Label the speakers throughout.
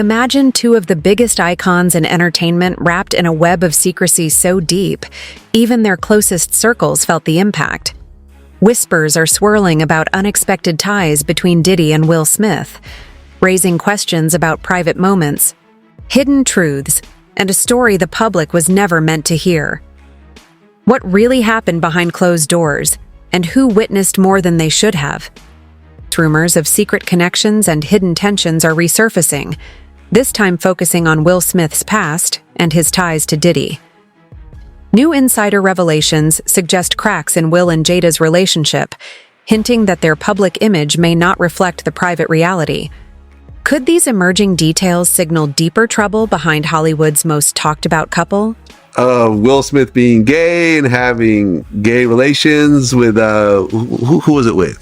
Speaker 1: Imagine two of the biggest icons in entertainment wrapped in a web of secrecy so deep, even their closest circles felt the impact. Whispers are swirling about unexpected ties between Diddy and Will Smith, raising questions about private moments, hidden truths, and a story the public was never meant to hear. What really happened behind closed doors, and who witnessed more than they should have? Rumors of secret connections and hidden tensions are resurfacing, this time focusing on Will Smith's past and his ties to Diddy. New insider revelations suggest cracks in Will and Jada's relationship, hinting that their public image may not reflect the private reality. Could these emerging details signal deeper trouble behind Hollywood's most talked-about couple?
Speaker 2: Will Smith being gay and having gay relations with, who was it with?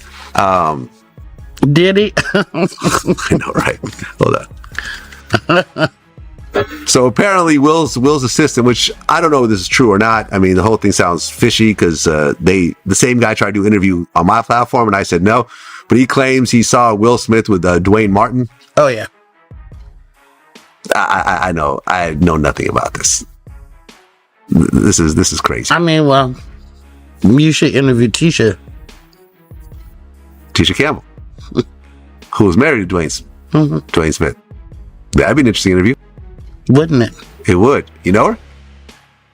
Speaker 3: Diddy.
Speaker 2: I know, right? Hold on. So apparently Will's assistant, which I don't know if this is true or not. I mean, the whole thing sounds fishy because the same guy tried to do an interview on my platform and I said no, but he claims he saw Will Smith with Dwayne Martin.
Speaker 3: Oh yeah.
Speaker 2: I know nothing about this. This is crazy.
Speaker 3: I mean, well, you should interview Tisha
Speaker 2: Campbell, who was married to Dwayne Smith. That'd be an interesting interview.
Speaker 3: Wouldn't it?
Speaker 2: It would. You know her?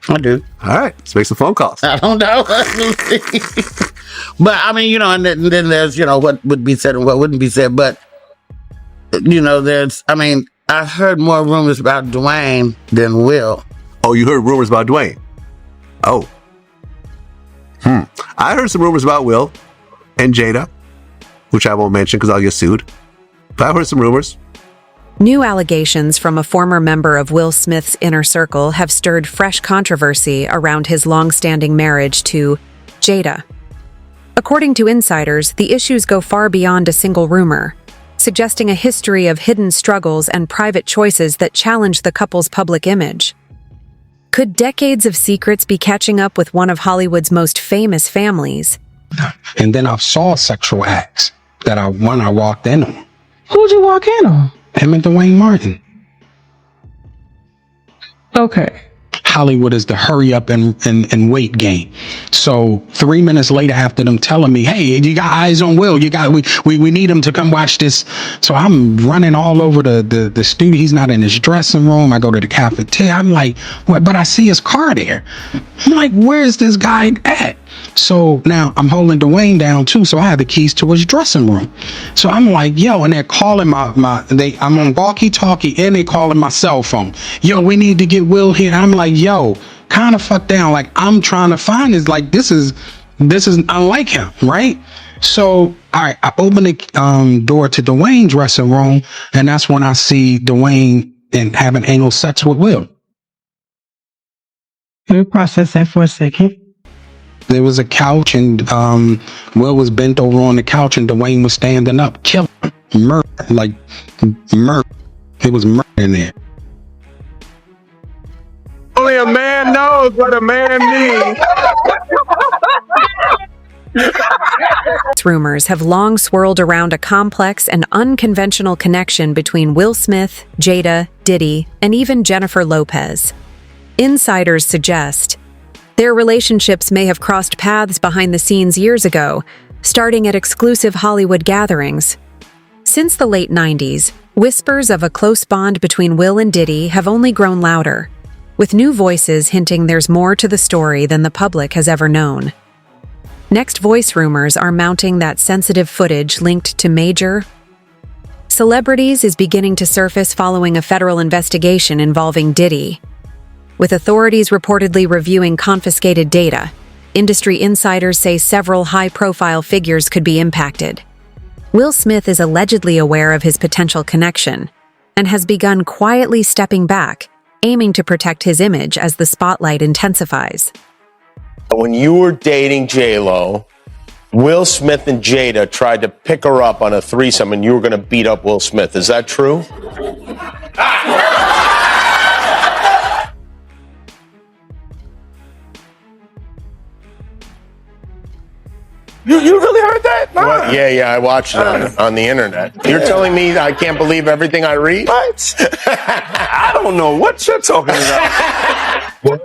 Speaker 3: I do.
Speaker 2: All right, let's make some phone calls.
Speaker 3: I don't know. But I mean, and then there's, what would be said and what wouldn't be said. But, I've heard more rumors about Dwayne than Will.
Speaker 2: Oh, you heard rumors about Dwayne? Oh. I heard some rumors about Will and Jada, which I won't mention because I'll get sued. But I heard some rumors.
Speaker 1: New allegations from a former member of Will Smith's inner circle have stirred fresh controversy around his long-standing marriage to Jada. According to insiders, the issues go far beyond a single rumor, suggesting a history of hidden struggles and private choices that challenge the couple's public image. Could decades of secrets be catching up with one of Hollywood's most famous families?
Speaker 4: And then I saw sexual acts that I walked in on.
Speaker 5: Who'd you walk in on?
Speaker 4: Him and Dwayne Martin.
Speaker 5: Okay.
Speaker 4: Hollywood is the hurry up and wait game. So 3 minutes later, after them telling me, hey, you got eyes on Will, we need him to come watch this. So I'm running all over the studio. He's not in his dressing room. I go to the cafeteria. I'm like, what? But I see his car there. I'm like, where's this guy at? So now I'm holding Dwayne down too. So I have the keys to his dressing room. So I'm like, yo, and they're calling I'm on walkie-talkie and they calling my cell phone. Yo, we need to get Will here. I'm like, yo, kind of fuck down. Like I'm trying to find this. Like this is unlike him, right? So all right, I open the door to Dwayne's dressing room, and that's when I see Dwayne and having anal sex with Will.
Speaker 5: Let me process that for a second.
Speaker 4: There was a couch, and Will was bent over on the couch, and Dwayne was standing up, killing murder, like murder. It was murder in there.
Speaker 6: Only a man knows what a man needs.
Speaker 1: Rumors have long swirled around a complex and unconventional connection between Will Smith, Jada, Diddy, and even Jennifer Lopez. Insiders suggest their relationships may have crossed paths behind the scenes years ago, starting at exclusive Hollywood gatherings. Since the late 90s, whispers of a close bond between Will and Diddy have only grown louder, with new voices hinting there's more to the story than the public has ever known. Next voice rumors are mounting that sensitive footage linked to major celebrities is beginning to surface following a federal investigation involving Diddy. With authorities reportedly reviewing confiscated data, industry insiders say several high-profile figures could be impacted. Will Smith is allegedly aware of his potential connection and has begun quietly stepping back, aiming to protect his image as the spotlight intensifies.
Speaker 7: When you were dating J-Lo, Will Smith and Jada tried to pick her up on a threesome and you were going to beat up Will Smith. Is that true?
Speaker 6: You really heard that? Nah.
Speaker 7: What? Yeah, I watched it on the internet. You're telling me I can't believe everything I read?
Speaker 6: What? I don't know what you're talking about.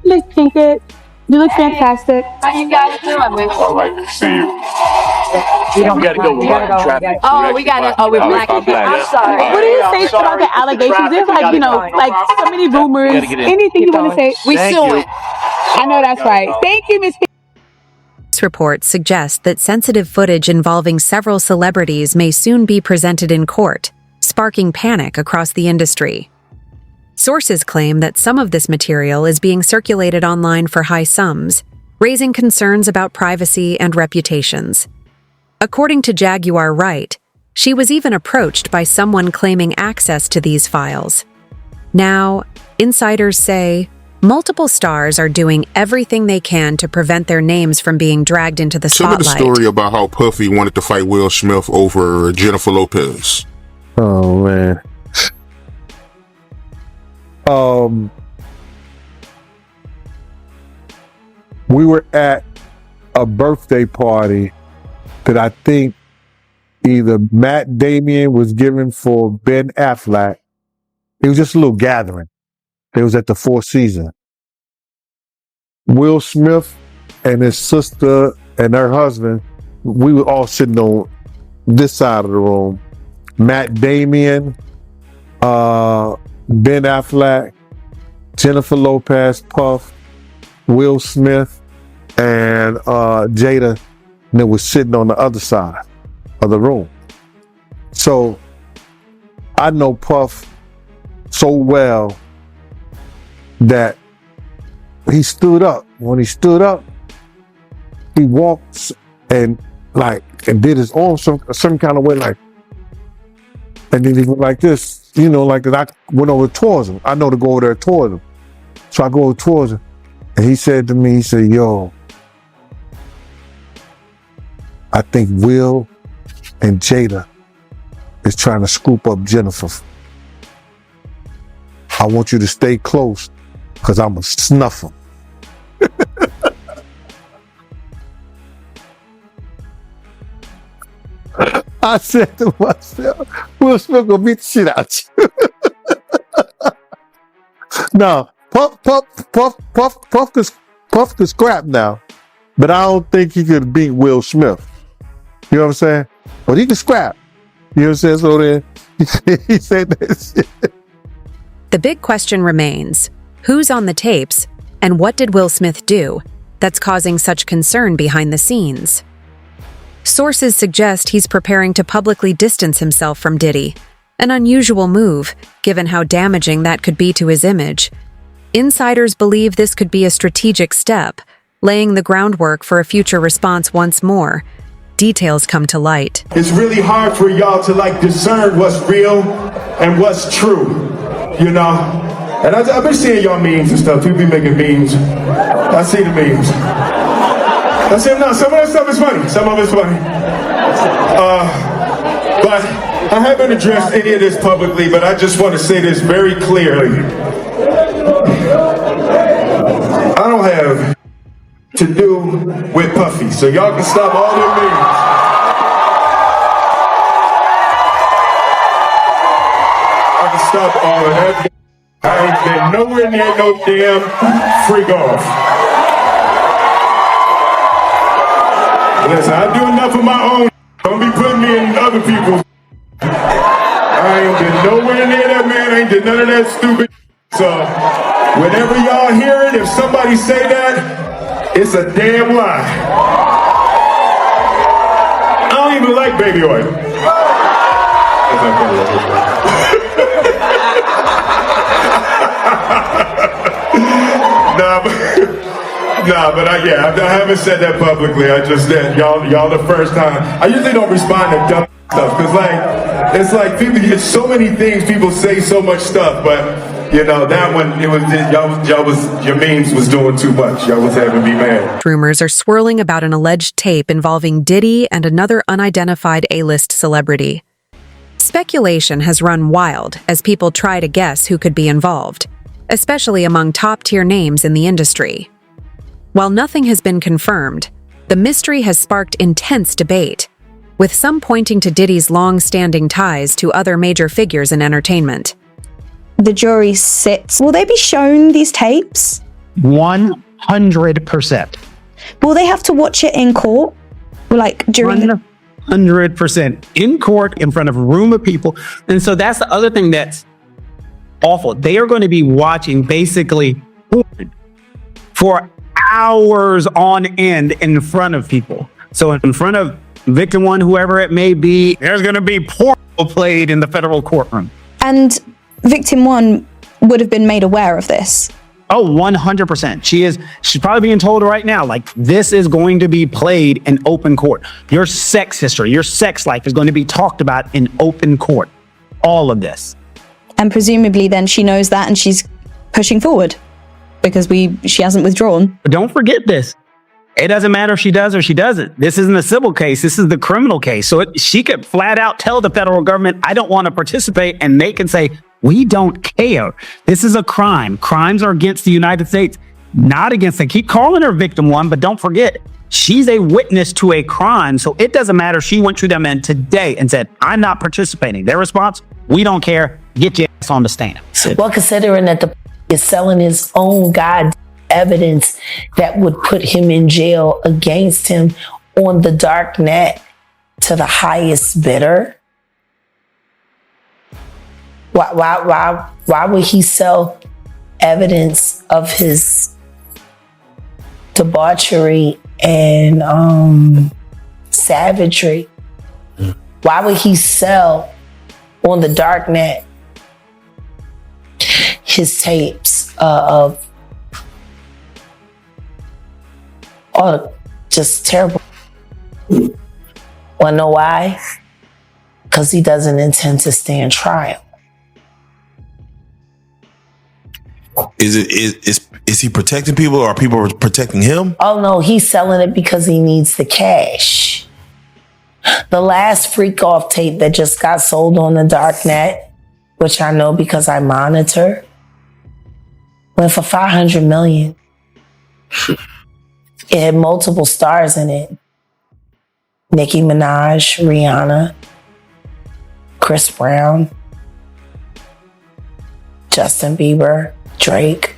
Speaker 5: You look good. You look fantastic.
Speaker 8: How you guys doing?
Speaker 6: All right, see you.
Speaker 8: We gotta go. We gotta. Oh, we're black. I'm sorry.
Speaker 5: What do you say about the allegations? There's like, like so many rumors. Anything you want to say?
Speaker 8: We suing.
Speaker 5: I know that's right. Thank you, Miss.
Speaker 1: Reports suggest that sensitive footage involving several celebrities may soon be presented in court, sparking panic across the industry. Sources claim that some of this material is being circulated online for high sums, raising concerns about privacy and reputations. According to Jaguar Wright, she was even approached by someone claiming access to these files. Now, insiders say multiple stars are doing everything they can to prevent their names from being dragged into the
Speaker 9: Tell me
Speaker 1: spotlight.
Speaker 9: the story about how Puffy wanted to fight Will Smith over Jennifer Lopez.
Speaker 10: Oh man. We were at a birthday party that I think either Matt Damien was giving for Ben Affleck. It was just a little gathering. It was at the Four Seasons. Will Smith and his sister and her husband, we were all sitting on this side of the room. Matt Damien, Ben Affleck, Jennifer Lopez, Puff, Will Smith, and Jada, and it was sitting on the other side of the room. So I know Puff so well that he stood up. When he stood up, he walked and did his arm some kind of way, like, and then he went like this, like that. I went over towards him. I know to go over there towards him. So I go over towards him, and he said to me, he said, "Yo, I think Will and Jada is trying to scoop up Jennifer. I want you to stay close, because I'm going to snuff him." I said to myself, Will Smith gonna beat the shit out you. Now, Puff could scrap now, but I don't think he could beat Will Smith. You know what I'm saying? But he could scrap. You know what I'm saying? So then he said that shit.
Speaker 1: The big question remains, who's on the tapes and what did Will Smith do that's causing such concern behind the scenes? Sources suggest he's preparing to publicly distance himself from Diddy, an unusual move given how damaging that could be to his image. Insiders believe this could be a strategic step, laying the groundwork for a future response once more. Details come to light.
Speaker 11: It's really hard for y'all to discern what's real and what's true, And I've been seeing y'all memes and stuff. People be making memes. I see the memes. I say, no, some of that stuff is funny. Some of it's funny. But I haven't addressed any of this publicly, but I just want to say this very clearly. I don't have to do with Puffy, so y'all can stop all their memes. I can stop all of that. I ain't been nowhere near no damn freak off. Listen, I do enough of my own. Don't be putting me in other people's. I ain't been nowhere near that man. I ain't did none of that stupid. So, whenever y'all hear it, if somebody say that, it's a damn lie. I don't even like baby oil. But I haven't said that publicly. I just did. Y'all the first time. I usually don't respond to dumb stuff because it's like people. It's so many things people say, so much stuff. But You know, that one, it was your memes was doing too much. Y'all was having me mad.
Speaker 1: Rumors are swirling about an alleged tape involving Diddy and another unidentified A-list celebrity. Speculation has run wild as people try to guess who could be involved, especially among top-tier names in the industry. While nothing has been confirmed, the mystery has sparked intense debate, with some pointing to Diddy's long-standing ties to other major figures in entertainment.
Speaker 12: The jury sits. Will they be shown these tapes?
Speaker 13: 100%.
Speaker 12: Will they have to watch it in court? Like during
Speaker 13: 100% in court in front of a room of people. And so that's the other thing that's awful. They are going to be watching basically porn for hours on end in front of people. So in front of victim one, whoever it may be, there's going to be porn played in the federal courtroom.
Speaker 12: And victim one would have been made aware of this.
Speaker 13: Oh, 100%. She's probably being told right now, like, this is going to be played in open court. Your sex history, your sex life is going to be talked about in open court. All of this.
Speaker 12: And presumably then she knows that and she's pushing forward because she hasn't withdrawn.
Speaker 13: But don't forget this. It doesn't matter if she does or she doesn't. This isn't a civil case. This is the criminal case. So she could flat out tell the federal government, I don't want to participate. And they can say, we don't care. This is a crime. Crimes are against the United States, not against them. Keep calling her victim one, but don't forget, she's a witness to a crime. So it doesn't matter. She went to them in today and said, I'm not participating. Their response, we don't care. Get your ass on the stand.
Speaker 14: Well, considering that the is selling his own evidence that would put him in jail against him on the dark net to the highest bidder. Why would he sell evidence of his debauchery and savagery? Why would he sell on the dark net his tapes of just terrible? Wanna know why? Because he doesn't intend to stand trial.
Speaker 6: Is he protecting people or are people protecting him?
Speaker 14: Oh no, he's selling it because he needs the cash. The last freak off tape that just got sold on the dark net, which I know because I monitor, went for $500 million. It had multiple stars in it. Nicki Minaj, Rihanna, Chris Brown, Justin Bieber, Drake.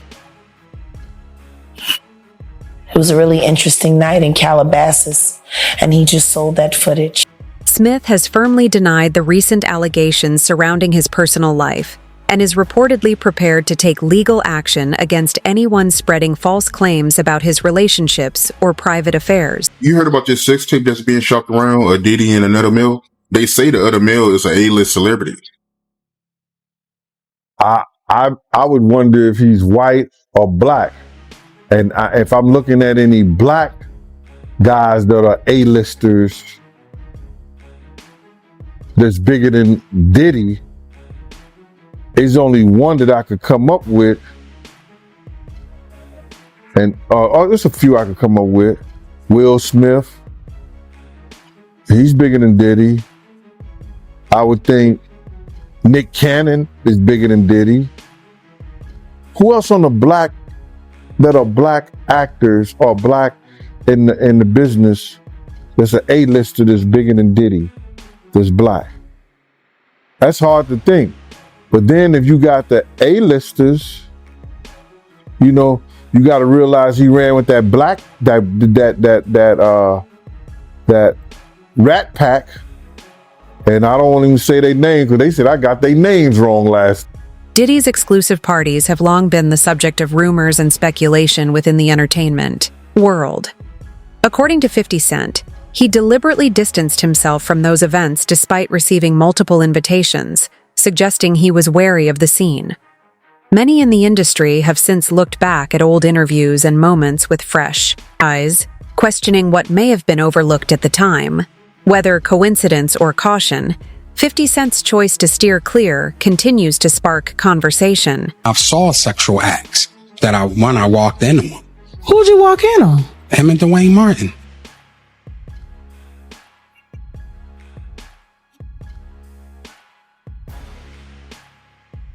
Speaker 14: It was a really interesting night in Calabasas, and he just sold that footage.
Speaker 1: Smith has firmly denied the recent allegations surrounding his personal life and is reportedly prepared to take legal action against anyone spreading false claims about his relationships or private affairs.
Speaker 9: You heard about this sex tape that's being shopped around, a Diddy and another male? They say the other male is an A-list celebrity.
Speaker 10: I would wonder if he's white or black. And if I'm looking at any black guys that are A-listers that's bigger than Diddy, there's only one that I could come up with. And there's a few I could come up with. Will Smith. He's bigger than Diddy. I would think Nick Cannon is bigger than Diddy. Who else on the black that are black actors or black in the business that's an A-lister that's bigger than Diddy that's black? That's hard to think. But then if you got the A-listers, you know, you got to realize he ran with that black that Rat Pack. And I don't want to even say their names because they said I got their names wrong last.
Speaker 1: Diddy's exclusive parties have long been the subject of rumors and speculation within the entertainment world. According to 50 Cent, he deliberately distanced himself from those events despite receiving multiple invitations, suggesting he was wary of the scene. Many in the industry have since looked back at old interviews and moments with fresh eyes, questioning what may have been overlooked at the time. Whether coincidence or caution, 50 Cent's choice to steer clear continues to spark conversation.
Speaker 4: I've saw sexual acts that I walked in on.
Speaker 5: Who'd you walk in on?
Speaker 4: Him and Dwayne Martin.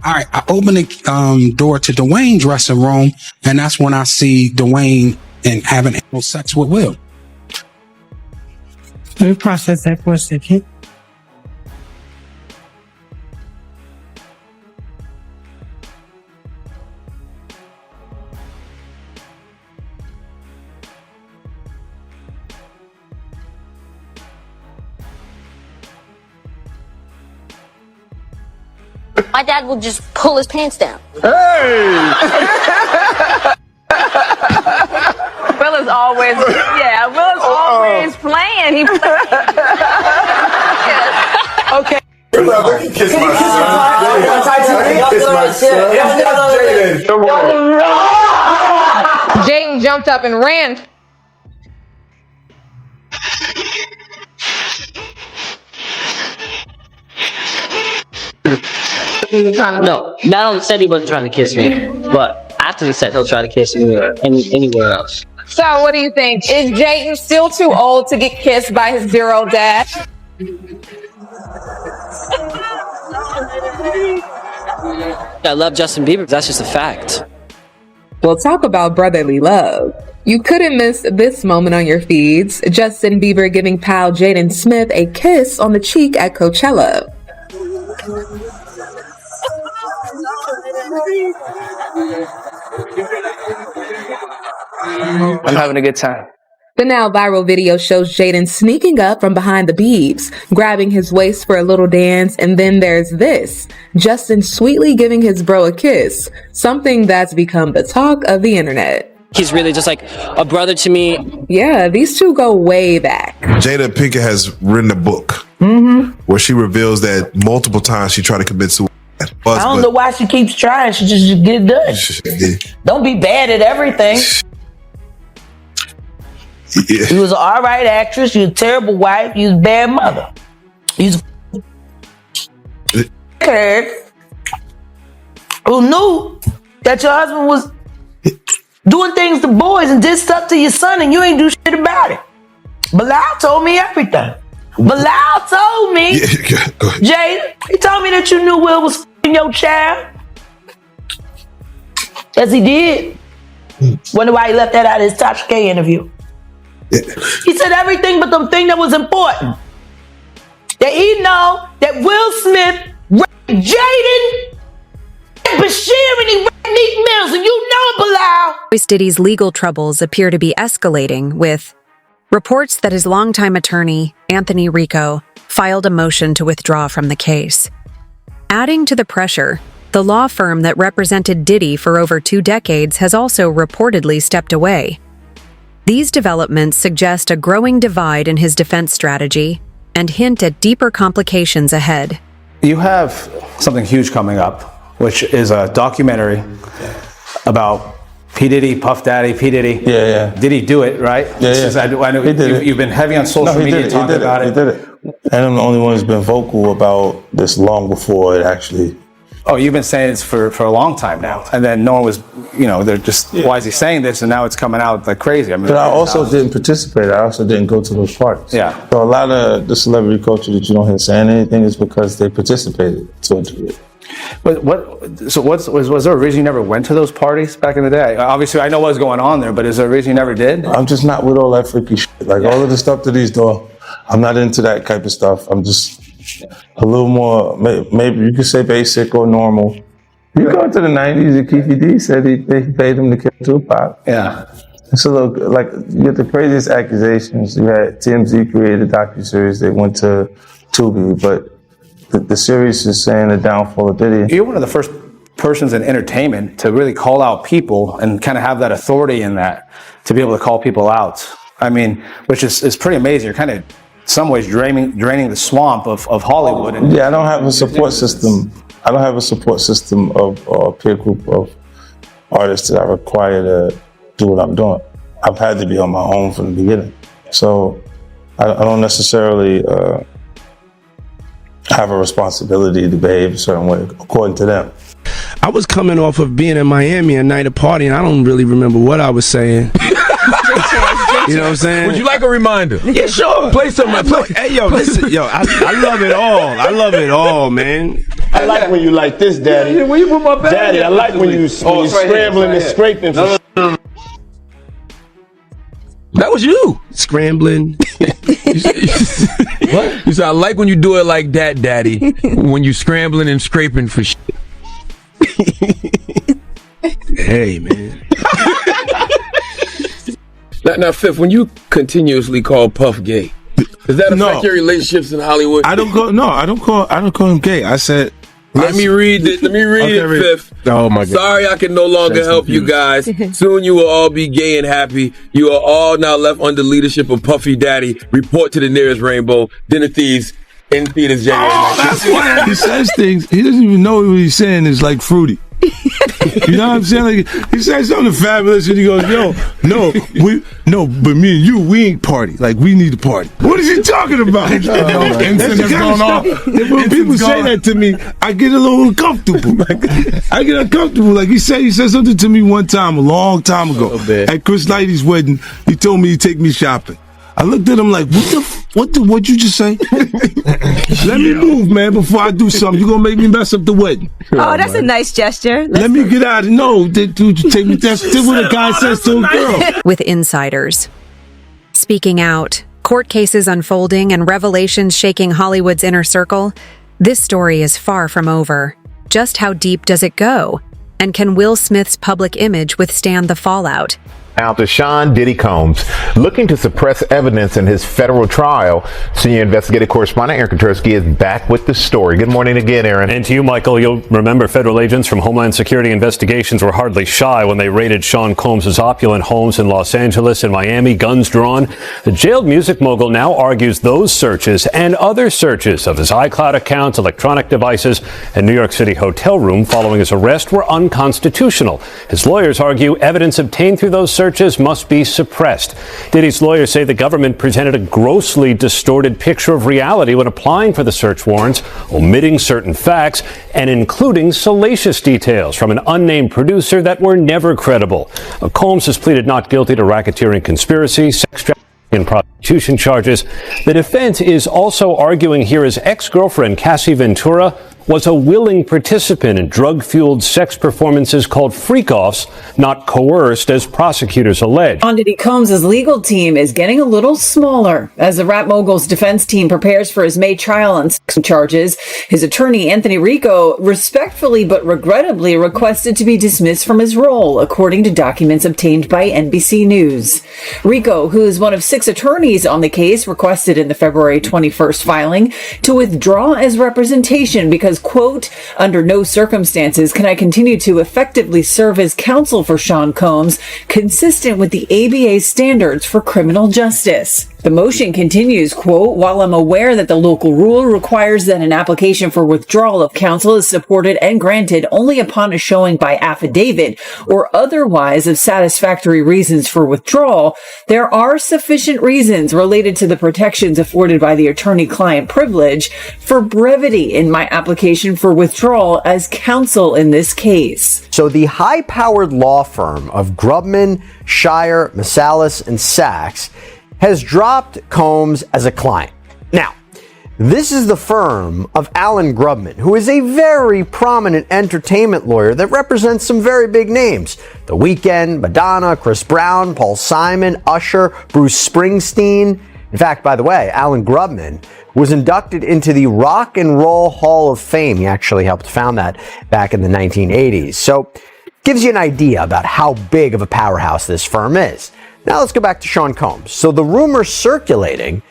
Speaker 4: All right, I open the door to Dwayne's dressing room, and that's when I see Dwayne and having anal sex with Will.
Speaker 5: Let me process that for a second.
Speaker 15: My dad will just pull his pants down.
Speaker 8: Hey! Will is always, Will is always playing. He plays. Okay.
Speaker 11: Kiss my son.
Speaker 8: Jaden jumped up and ran.
Speaker 16: No, Madeline said he wasn't trying to kiss me, but after the set, he'll try to kiss me anywhere else.
Speaker 8: So, what do you think? Is Jaden still too old to get kissed by his dear old dad?
Speaker 16: I love Justin Bieber, that's just a fact.
Speaker 8: Well, talk about brotherly love. You couldn't miss this moment on your feeds. Justin Bieber giving pal Jaden Smith a kiss on the cheek at Coachella.
Speaker 16: I'm having a good time.
Speaker 8: The now viral video shows Jaden sneaking up from behind the Biebs, grabbing his waist for a little dance, and then there's this, Justin sweetly giving his bro a kiss, something that's become the talk of the internet.
Speaker 16: He's really just like a brother to me.
Speaker 8: Yeah, these two go way back.
Speaker 17: Jada Pinkett has written a book where she reveals that multiple times she tried to commit suicide.
Speaker 14: I don't know why she keeps trying. She just get it done. Don't be bad at everything.
Speaker 17: Yeah.
Speaker 14: You was an all right actress. You was a terrible wife. You was a bad mother. You was a who knew that your husband was doing things to boys and did stuff to your son and you ain't do shit about it. Bilal told me everything. Bilal told me, Jada, he told me that you knew Will was f***ing your child. As he did. Wonder why he left that out of his Tasha K interview. He said everything but the thing that was important. That he know that Will Smith raped Jaden and Bashir and he raped Neek Mills, and you know it, Bilal.
Speaker 1: Diddy's legal troubles appear to be escalating, with reports that his longtime attorney, Anthony Rico, filed a motion to withdraw from the case. Adding to the pressure, the law firm that represented Diddy for over 2 decades has also reportedly stepped away. These developments suggest a growing divide in his defense strategy and hint at deeper complications ahead.
Speaker 18: You have something huge coming up, which is a documentary about P. Diddy, Puff Daddy, P. Diddy.
Speaker 6: Yeah.
Speaker 18: Did he do it, right? I know you've been heavy on social media talking about it.
Speaker 6: He did it. And I'm the only one who's been vocal about this long before it actually.
Speaker 18: Oh, you've been saying this for a long time now. And then no one was, they're just, why is he saying this? And now it's coming out like crazy. I mean,
Speaker 6: but I also didn't participate. I also didn't go to those parties.
Speaker 18: Yeah.
Speaker 6: So a lot of the celebrity culture that you don't hear saying anything is because they participated to a degree.
Speaker 18: But was there a reason you never went to those parties back in the day? Obviously, I know what was going on there, but is there a reason you never did?
Speaker 6: I'm just not with all that freaky shit. Like all of the stuff that he's doing, I'm not into that type of stuff. I'm just a little more, maybe you could say basic or normal. You go into the 90s and Keefe D said they paid him to kill Tupac.
Speaker 18: Yeah.
Speaker 6: So like you get the craziest accusations. You had TMZ created a docuseries. They went to Tubi, but the series is saying the downfall of Diddy.
Speaker 18: You're one of the first persons in entertainment to really call out people and kind of have that authority in that, to be able to call people out. I mean, which is pretty amazing. You're kind of, in some ways, draining the swamp of Hollywood.
Speaker 6: Yeah, I don't have a support system. I don't have a support system of a peer group of artists that I require to do what I'm doing. I've had to be on my own from the beginning. So I don't necessarily have a responsibility to behave a certain way, according to them.
Speaker 19: I was coming off of being in Miami a night of party, and I don't really remember what I was saying. You know what I'm saying?
Speaker 20: Would you like a reminder?
Speaker 19: Yeah, sure.
Speaker 20: Play some.
Speaker 19: Hey, yo, listen, yo, I love it all. I love it all, man.
Speaker 7: I like when you like this, Daddy.
Speaker 20: Yeah, where you put my bag?
Speaker 7: Daddy, I like when you scrambling and scraping.
Speaker 20: That was you.
Speaker 19: Scrambling.
Speaker 20: What? You said, I like when you do it like that, Daddy. When you scrambling and scraping for shit.
Speaker 19: Hey, man.
Speaker 20: Now, Fifth, when you continuously call Puff gay, does that affect your relationships in Hollywood?
Speaker 6: I don't call him gay. I said,
Speaker 20: Let me read it, Fifth.
Speaker 6: Oh my God.
Speaker 20: Sorry, I can no longer help you guys. Soon you will all be gay and happy. You are all now left under leadership of Puffy Daddy. Report to the nearest rainbow. Dinner Thieves in theaters January 19th.
Speaker 6: That's why he says things. He doesn't even know what he's saying is like fruity. You know what I'm saying? Like, he said something fabulous and he goes, yo, but me and you, we ain't party. Like, we need to party. What is he talking about? That's the kind of stuff. When people say that to me, I get a little uncomfortable. I get uncomfortable. Like, he said something to me one time, a long time ago. At Chris Lighty's wedding, he told me he'd take me shopping. I looked at him like, what'd you just say? Let me move, man, before I do something. You're gonna make me mess up the wedding.
Speaker 21: Oh, that's a nice gesture.
Speaker 6: Let me get out. No, dude, take me. That's what a guy says to a girl.
Speaker 1: With insiders speaking out, court cases unfolding, and revelations shaking Hollywood's inner circle, this story is far from over. Just how deep does it go? And can Will Smith's public image withstand the fallout?
Speaker 22: Now to Sean Diddy Combs, looking to suppress evidence in his federal trial. Senior investigative correspondent Aaron Katursky is back with the story. Good morning again, Aaron.
Speaker 23: And to you, Michael. You'll remember federal agents from Homeland Security Investigations were hardly shy when they raided Sean Combs' opulent homes in Los Angeles and Miami, guns drawn. The jailed music mogul now argues those searches and other searches of his iCloud accounts, electronic devices, and New York City hotel room following his arrest were unconstitutional. His lawyers argue evidence obtained through those searches must be suppressed. Diddy's lawyers say the government presented a grossly distorted picture of reality when applying for the search warrants, omitting certain facts and including salacious details from an unnamed producer that were never credible. Combs has pleaded not guilty to racketeering, conspiracy, sex trafficking, and prostitution charges. The defense is also arguing here his ex-girlfriend, Cassie Ventura, was a willing participant in drug-fueled sex performances called freak-offs, not coerced, as prosecutors allege.
Speaker 24: Diddy Combs' legal team is getting a little smaller as the rap mogul's defense team prepares for his May trial on sex charges. His attorney, Anthony Rico, respectfully but regrettably requested to be dismissed from his role, according to documents obtained by NBC News. Rico, who is one of 6 attorneys on the case, requested in the February 21st filing to withdraw as representation because, quote, under no circumstances can I continue to effectively serve as counsel for Sean Combs, consistent with the ABA standards for criminal justice. The motion continues, quote, while I'm aware that the local rule requires that an application for withdrawal of counsel is supported and granted only upon a showing by affidavit or otherwise of satisfactory reasons for withdrawal, there are sufficient reasons related to the protections afforded by the attorney-client privilege for brevity in my application for withdrawal as counsel in this case.
Speaker 25: So the high-powered law firm of Grubman, Shire, Masalis, and Sachs has dropped Combs as a client. Now, this is the firm of Alan Grubman, who is a very prominent entertainment lawyer that represents some very big names. The Weeknd, Madonna, Chris Brown, Paul Simon, Usher, Bruce Springsteen. In fact, by the way, Alan Grubman was inducted into the Rock and Roll Hall of Fame. He actually helped found that back in the 1980s. So, gives you an idea about how big of a powerhouse this firm is. Now let's go back to Sean Combs. So the rumor circulating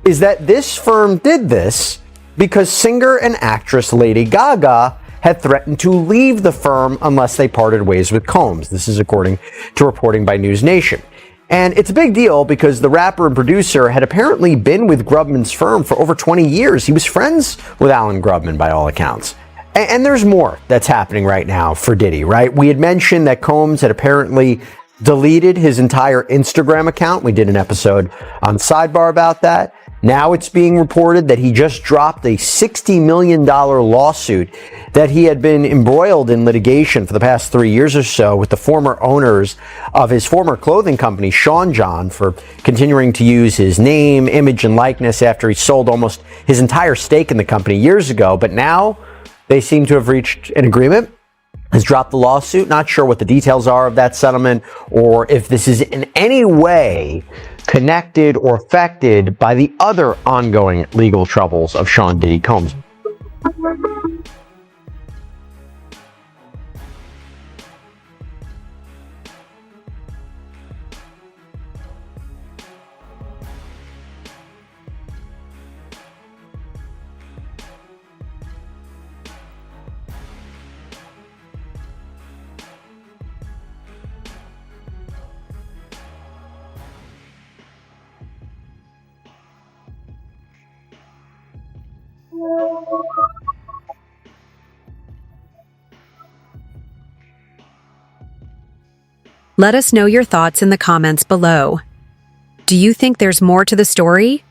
Speaker 25: is that this firm did this because singer and actress Lady Gaga had threatened to leave the firm unless they parted ways with Combs. This is according to reporting by News Nation. And it's a big deal because the rapper and producer had apparently been with Grubman's firm for over 20 years. He was friends with Alan Grubman by all accounts. And there's more that's happening right now for Diddy, right? We had mentioned that Combs had apparently deleted his entire Instagram account. We did an episode on Sidebar about that. Now it's being reported that he just dropped a $60 million lawsuit that he had been embroiled in litigation for the past 3 years or so with the former owners of his former clothing company, Sean John, for continuing to use his name, image, and likeness after he sold almost his entire stake in the company years ago. But now they seem to have reached an agreement, has dropped the lawsuit. Not sure what the details are of that settlement or if this is in any way connected or affected by the other ongoing legal troubles of Sean Diddy Combs.
Speaker 1: Let us know your thoughts in the comments below. Do you think there's more to the story?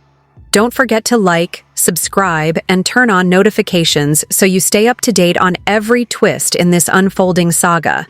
Speaker 1: Don't forget to like, subscribe, and turn on notifications so you stay up to date on every twist in this unfolding saga.